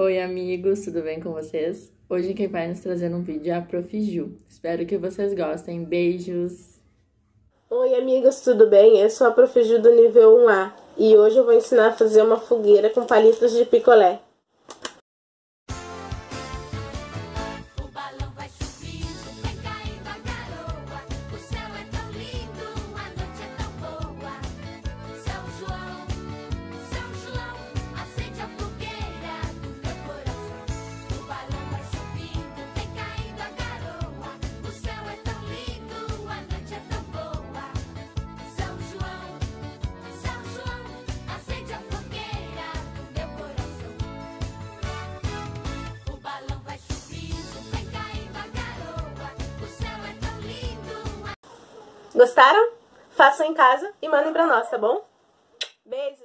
Oi amigos, tudo bem com vocês? Hoje quem vai nos trazer um vídeo é a Prof. Ju. Espero que vocês gostem. Beijos! Oi amigos, tudo bem? Eu sou a Prof. Ju do nível 1A e hoje eu vou ensinar a fazer uma fogueira com palitos de picolé. Gostaram? Façam em casa e mandem pra nós, tá bom? Beijo!